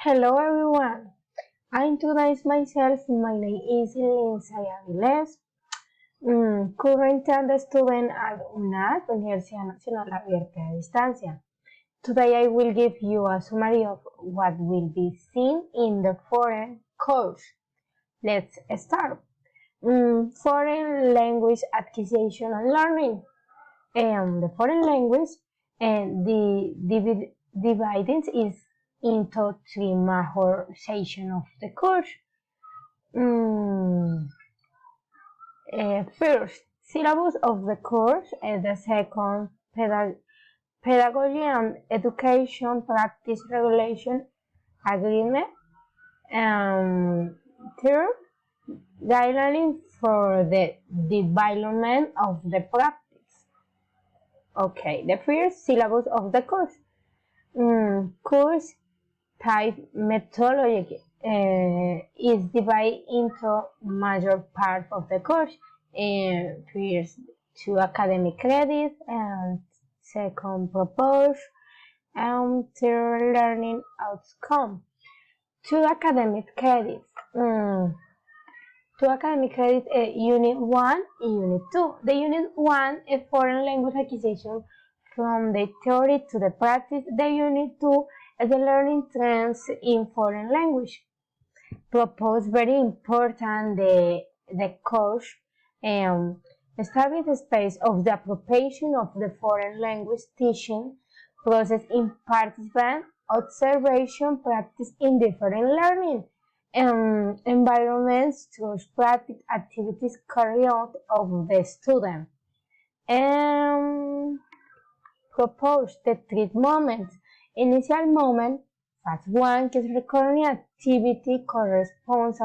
Hello everyone, I introduce myself. My name is Lindsay Avilés, current student at UNAD, Universidad Nacional Abierta de Distancia. Today I will give you a summary of what will be seen in the foreign course. Let's start. Foreign language acquisition and learning. The foreign language the dividing is into three major sections of the course. First, syllabus of the course, the second, pedagogy and education practice regulation agreement, third, guidelines for the development of the practice. Okay, the first syllabus of the course. Course type methodology is divided into major parts of the course. First, 2 academic credits, and second, proposed, and third, learning outcome. 2 academic credits. 2 academic credits, Unit 1 and Unit 2. The Unit 1 is foreign language acquisition from the theory to the practice. The Unit 2 is the learning trends in foreign language. Propose very important the course establish the space of the appropriation of the foreign language teaching process in participant observation practice in different learning environments through practice activities carried out of the student. Propose the 3 moments. Initial moment, phase 1, que es recording activity, corresponds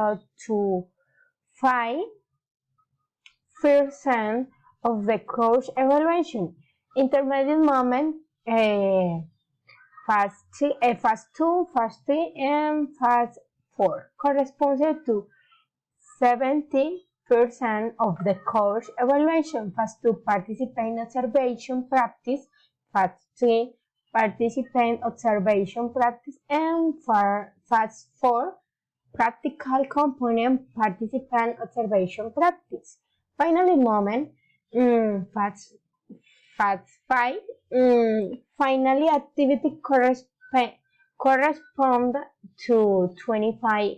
to 5% of the course evaluation. Intermediate moment, phase 2, phase 3, and phase 4, corresponds to 70% of the course evaluation. Phase 2, participant observation practice. Phase 3, participant observation practice. And for phase 4, practical component, participant observation practice. Finally, moment, phase 5, finally activity correspond to 25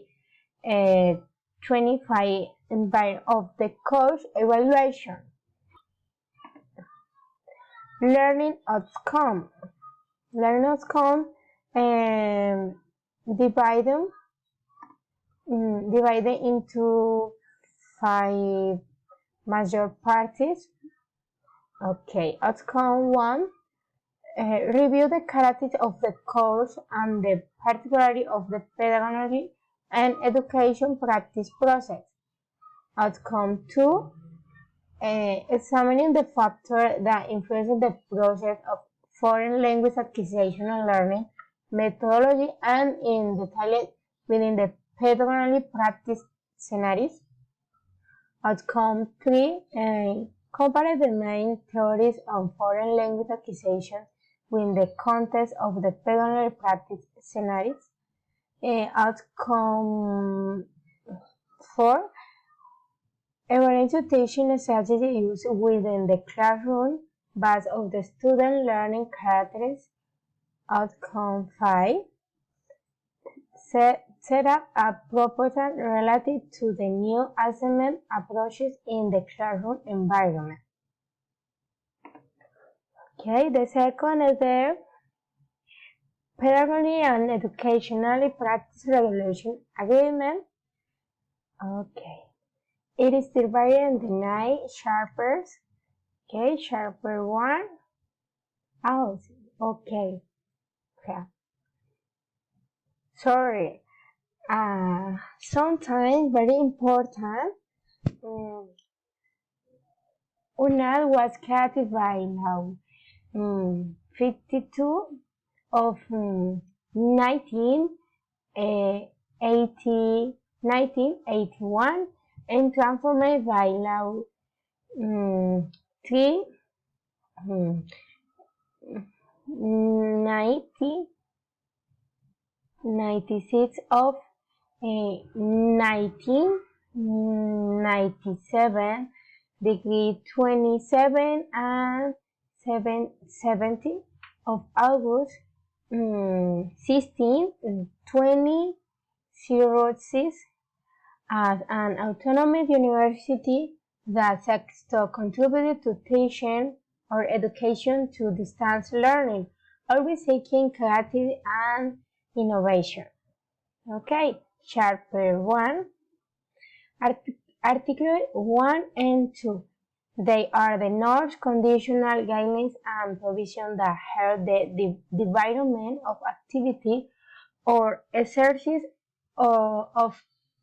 of the course evaluation. Learning outcome. Learning outcome divided into 5 major parts. Okay, outcome 1. Review the characteristics of the course and the particularity of the pedagogy and education practice process. Outcome 2. Examining the factors that influence the process of foreign language acquisition and learning methodology and in detail within the pedagogy practice scenarios. Outcome 3. Compare the main theories on foreign language acquisition within the context of the pedagogy practice scenarios. Outcome 4. Evaluate teaching strategy used within the classroom based on the student learning characteristics. Outcome 5. Set up a proposal relative to the new assessment approaches in the classroom environment. Okay, the second is the pedagogy and educational practice regulation agreement. Okay. It is divided into 9 chapters. Okay, chapter 1. Oh, okay. Yeah. Sorry. Sometimes very important. UNAD was created by now 52 of 1981 and transformed by law 3 90 96 of 1997, degree 27 and 70 of August 16, 2006 as an autonomous university that seeks to contribute to teaching or education to distance learning, always seeking creativity and innovation. Okay, chapter 1, article 1 and 2. They are the norms, conditional guidelines, and provisions that help the development of activity or exercise of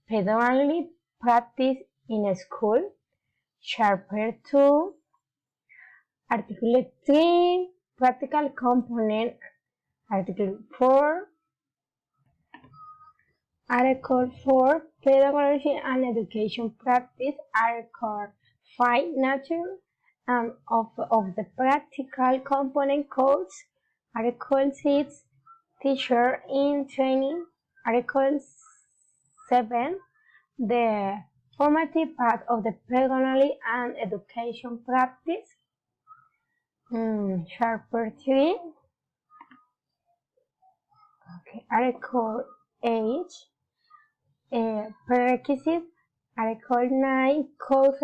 pedagogy practice in a school. Chapter 2, Article 3, practical component. Article 4, Article 4, pedagogy and education practice. Article 5, nature of the practical component course. Article 6, teacher in training. Article 7, the formative part of the pedagogy and education practice. Chapter 3. Okay. Article 8. Prerequisites. Article 9. Course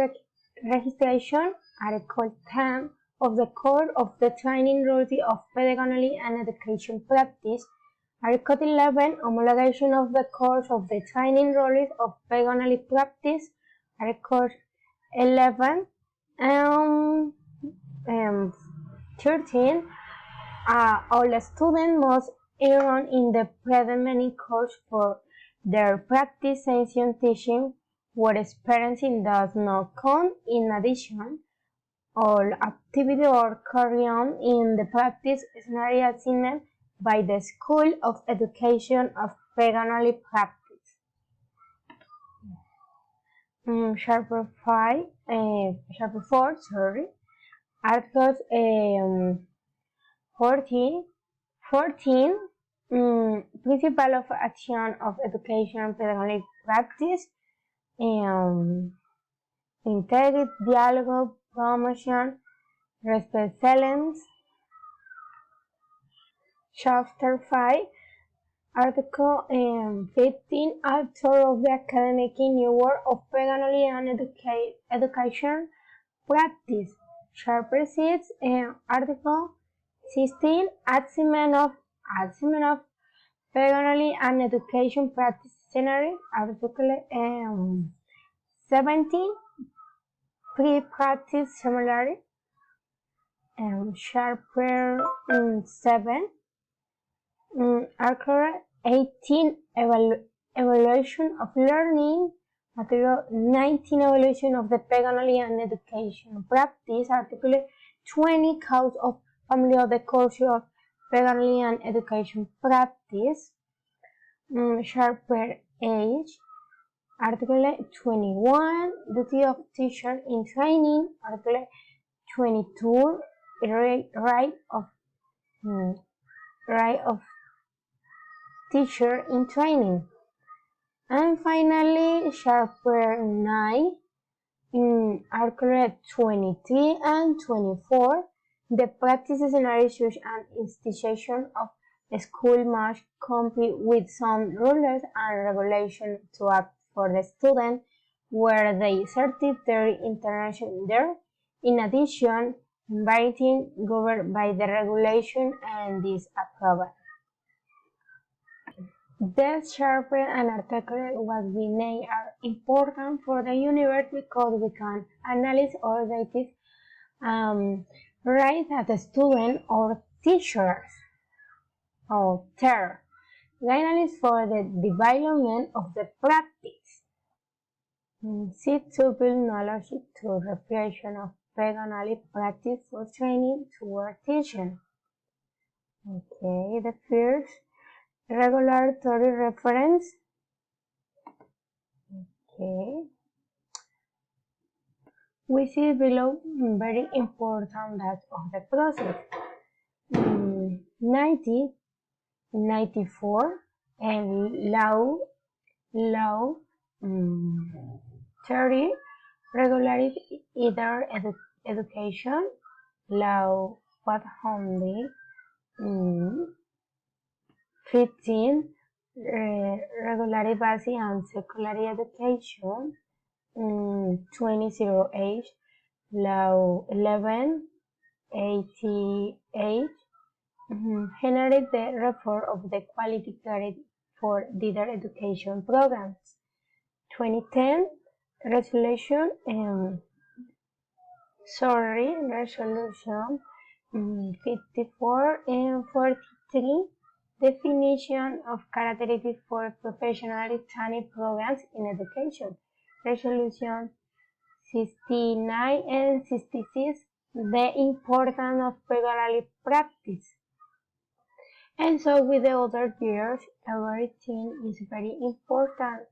registration. Article 10 of the Code of the Training Rules of Pedagogy and Education Practice. Article 11, homologation of the course of the training rules of pedagogy practice. Article 11, 13, all students must enroll in the predetermined course for their practice session teaching, where experience does not count. In addition, all activity or carry on in the practice scenario assigned by the School of Education of Pedagogy Practice. Chapter 4, Articles 14, Principle of Action of Education Pedagogy Practice, Integrity, Dialogue, Promotion, Respect, Excellence. Chapter 5, Article 15, Author of the Academic New World of Pedagogy and Education Practice. Chapter 6, Article 16, Achievement of Pedagogy and Education Practice Scenario. Article 17, Pre-Practice Similarity. Chapter 7, Article 18, Evaluation of Learning. Article 19, Evaluation of the Pedagogy and Education Practice. Article 20, Cause of Family of the Course of Pedagogy and Education Practice. Chapter 8, Article 21, Duty of Teacher in Training. Article 22, Right of Teacher in Training. And finally, Chapter 9, Article 23 and 24, the practice scenarios and institution of the school must comply with some rules and regulations to act for the student where they exercise their interaction there. In addition, inviting governed by the regulation and this approval. This chapter and article what we name are important for the university because we can analyze all data right at the student or teachers or their guidelines for the development of the practice. Seek to build knowledge through reflection of pedagogy practice for training toward teaching. Okay, the first regulatory reference. Okay. We see below very important that of the process. 1994, and law theory regulated either education, law 115, regular basic and secondary education, 2008, law 1188, generate the reform of the quality credit for didactic education programs. 2010 resolution resolution 54 and 43 definition of characteristics for professional training programs in education. Resolution 69 and 66 the importance of pedagogic practice. And so with the other years, everything is very important.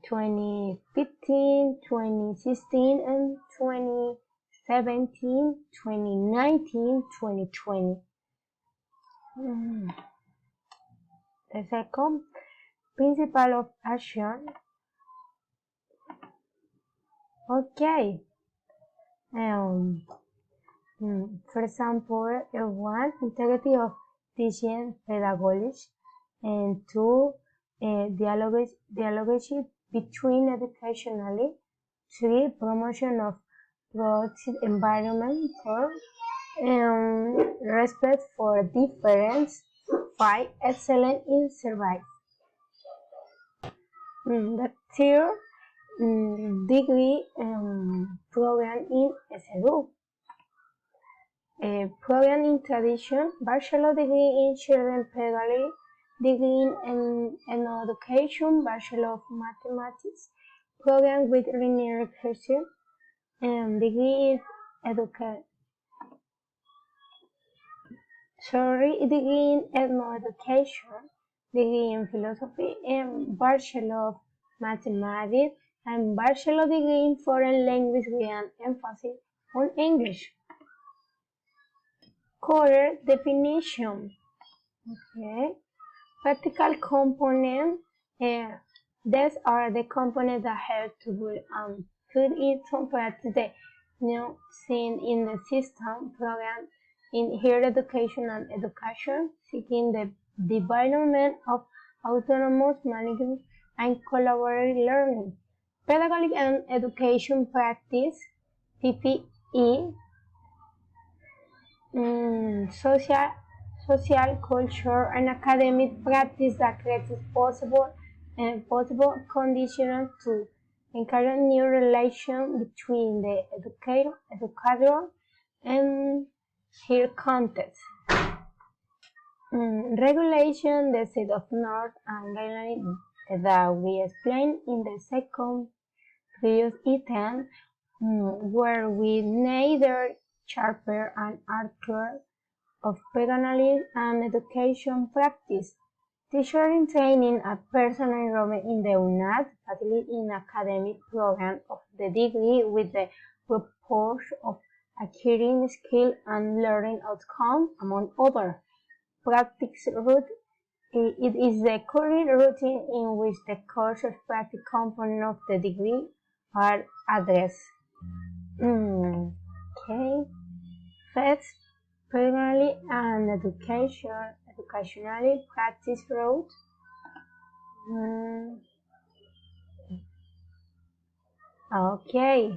2015, 2016, and 2017, 2019, 2020. The second principle of action. Okay. For example, one, integrity of teaching pedagogy, and two, dialogue between educationally, three, promotion of productive environment, four, respect for difference, five, excellence in service. The third degree program in SEDU. Program in tradition, bachelor degree in children pedagogy, degree in education, bachelor of mathematics, program with linear regression, degree in degree in education, degree in philosophy, and bachelor of mathematics, and bachelor degree in foreign language with an emphasis on English. Core definition. Okay. Practical component. These are the components that help to build and put it compared to the new seen in the system program in higher education and education, seeking the development of autonomous management and collaborative learning. Pedagogic and education practice, PPE, social, culture, and academic practice that creates possible conditions to encourage new relation between the educator and her context. Regulation, the set of norms and guidelines that we explained in the second previous item, where we neither chapter and article of pedagogy and education practice. Teacher in training a person enrolled in the UNAD facility in academic program of the degree with the purpose of acquiring skill and learning outcome, among other. Practice route. It is the current routine in which the course of practice component of the degree are addressed. Okay. First, primarily and educationally practice route. Okay.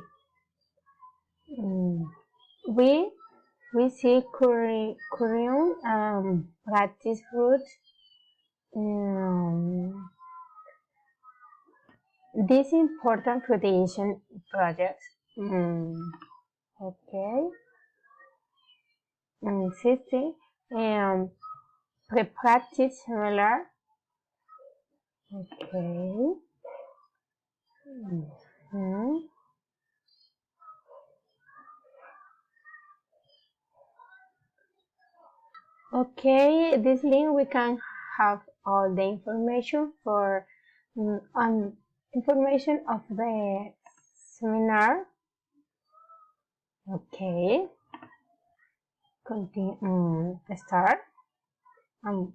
We see curriculum practice route. This important creation projects. Okay. 60. Pre-practice similar. Okay. Okay, this link we can have all the information for information of the seminar. Okay. Continue. Start. Um,